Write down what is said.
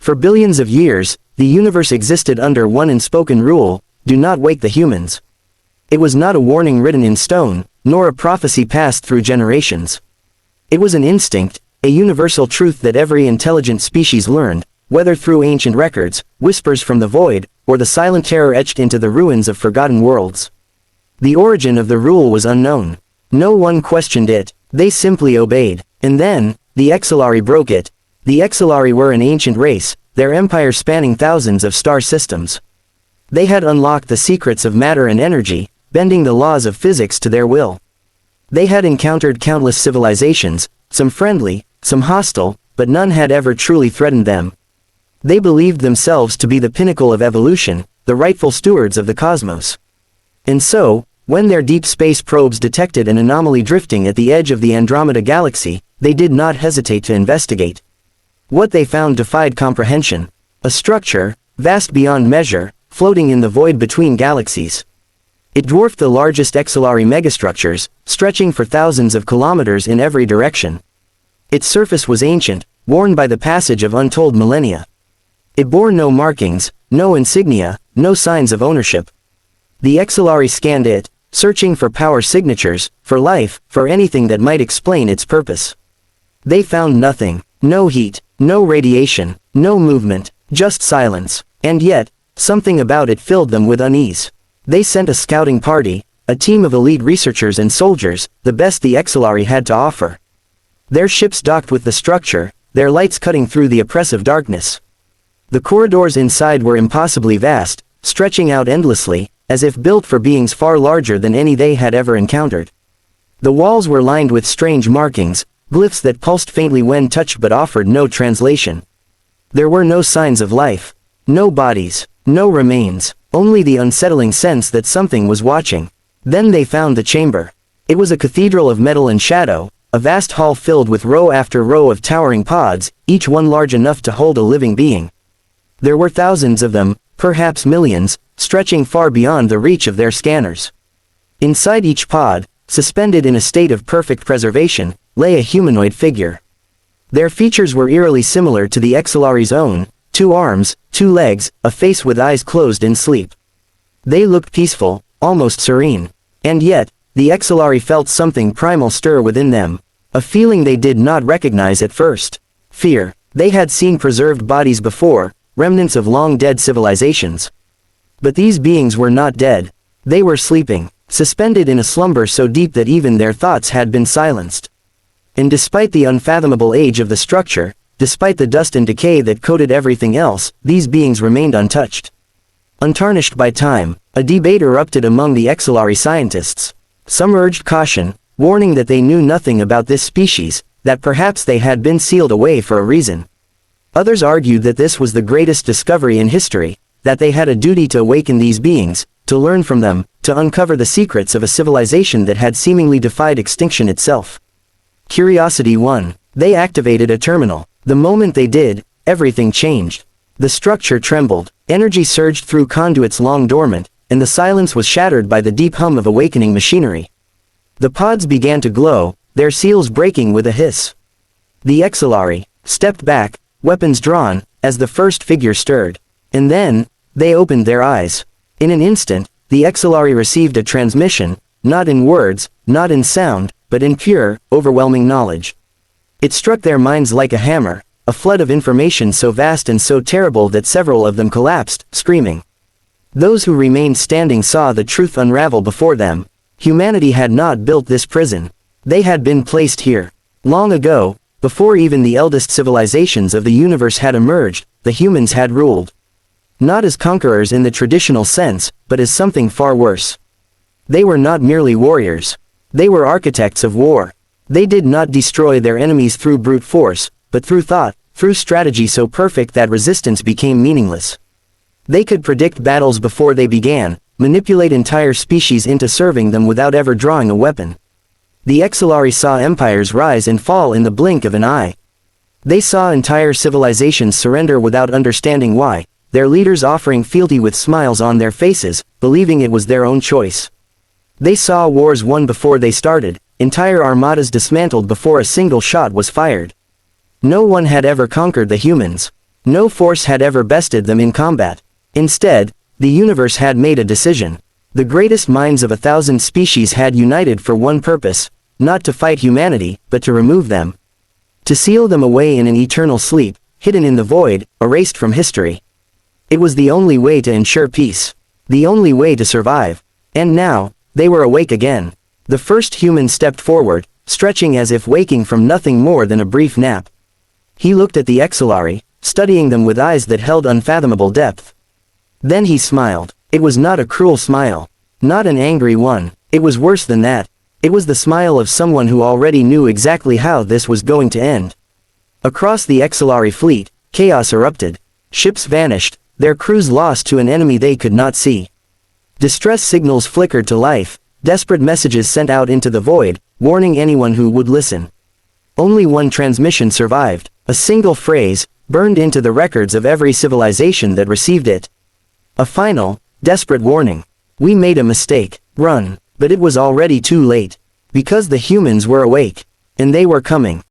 For billions of years, the universe existed under one unspoken rule: do not wake the humans. It was not a warning written in stone, nor a prophecy passed through generations. It was an instinct, a universal truth that every intelligent species learned, whether through ancient records, whispers from the void, or the silent terror etched into the ruins of forgotten worlds. The origin of the rule was unknown. No one questioned it, they simply obeyed. And then, the Xelari broke it. The Xelari were an ancient race, their empire spanning thousands of star systems. They had unlocked the secrets of matter and energy, bending the laws of physics to their will. They had encountered countless civilizations, some friendly, some hostile, but none had ever truly threatened them. They believed themselves to be the pinnacle of evolution, the rightful stewards of the cosmos. And so, when their deep space probes detected an anomaly drifting at the edge of the Andromeda galaxy, they did not hesitate to investigate. What they found defied comprehension. A structure, vast beyond measure, floating in the void between galaxies. It dwarfed the largest Xelari megastructures, stretching for thousands of kilometers in every direction. Its surface was ancient, worn by the passage of untold millennia. It bore no markings, no insignia, no signs of ownership. The Xelari scanned it, searching for power signatures, for life, for anything that might explain its purpose. They found nothing. No heat, no radiation, no movement, just silence. And yet, something about it filled them with unease. They sent a scouting party, a team of elite researchers and soldiers, the best the Xelari had to offer. Their ships docked with the structure, their lights cutting through the oppressive darkness. The corridors inside were impossibly vast, stretching out endlessly, as if built for beings far larger than any they had ever encountered. The walls were lined with strange markings, glyphs that pulsed faintly when touched but offered no translation. There were no signs of life. No bodies. No remains. Only the unsettling sense that something was watching. Then they found the chamber. It was a cathedral of metal and shadow, a vast hall filled with row after row of towering pods, each one large enough to hold a living being. There were thousands of them, perhaps millions, stretching far beyond the reach of their scanners. Inside each pod, suspended in a state of perfect preservation, lay a humanoid figure. Their features were eerily similar to the Xelari's own: 2 arms, 2 legs, a face with eyes closed in sleep. They looked peaceful, almost serene. And yet, the Xelari felt something primal stir within them, a feeling they did not recognize at first. Fear. They had seen preserved bodies before, remnants of long-dead civilizations. But these beings were not dead. They were sleeping, suspended in a slumber so deep that even their thoughts had been silenced. And despite the unfathomable age of the structure, despite the dust and decay that coated everything else, these beings remained untouched. Untarnished by time, a debate erupted among the Xelari scientists. Some urged caution, warning that they knew nothing about this species, that perhaps they had been sealed away for a reason. Others argued that this was the greatest discovery in history, that they had a duty to awaken these beings, to learn from them, to uncover the secrets of a civilization that had seemingly defied extinction itself. Curiosity won. They activated a terminal. The moment they did, everything changed. The structure trembled, energy surged through conduits long dormant, and the silence was shattered by the deep hum of awakening machinery. The pods began to glow, their seals breaking with a hiss. The Xelari stepped back, weapons drawn, as the first figure stirred. And then, they opened their eyes. In an instant, the Xelari received a transmission, not in words, not in sound, but in pure, overwhelming knowledge. It struck their minds like a hammer, a flood of information so vast and so terrible that several of them collapsed, screaming. Those who remained standing saw the truth unravel before them. Humanity had not built this prison. They had been placed here. Long ago, before even the eldest civilizations of the universe had emerged, the humans had ruled. Not as conquerors in the traditional sense, but as something far worse. They were not merely warriors. They were architects of war. They did not destroy their enemies through brute force, but through thought, through strategy so perfect that resistance became meaningless. They could predict battles before they began, manipulate entire species into serving them without ever drawing a weapon. The Xelari saw empires rise and fall in the blink of an eye. They saw entire civilizations surrender without understanding why, their leaders offering fealty with smiles on their faces, believing it was their own choice. They saw wars won before they started, entire armadas dismantled before a single shot was fired. No one had ever conquered the humans. No force had ever bested them in combat. Instead, the universe had made a decision. The greatest minds of 1,000 species had united for one purpose, not to fight humanity, but to remove them. To seal them away in an eternal sleep, hidden in the void, erased from history. It was the only way to ensure peace. The only way to survive. And now, they were awake again. The first human stepped forward, stretching as if waking from nothing more than a brief nap. He looked at the Xelari, studying them with eyes that held unfathomable depth. Then he smiled. It was not a cruel smile. Not an angry one. It was worse than that. It was the smile of someone who already knew exactly how this was going to end. Across the Xelari fleet, chaos erupted. Ships vanished, their crews lost to an enemy they could not see. Distress signals flickered to life, desperate messages sent out into the void, warning anyone who would listen. Only one transmission survived, a single phrase, burned into the records of every civilization that received it. A final, desperate warning. We made a mistake. Run. But it was already too late. Because the humans were awake. And they were coming.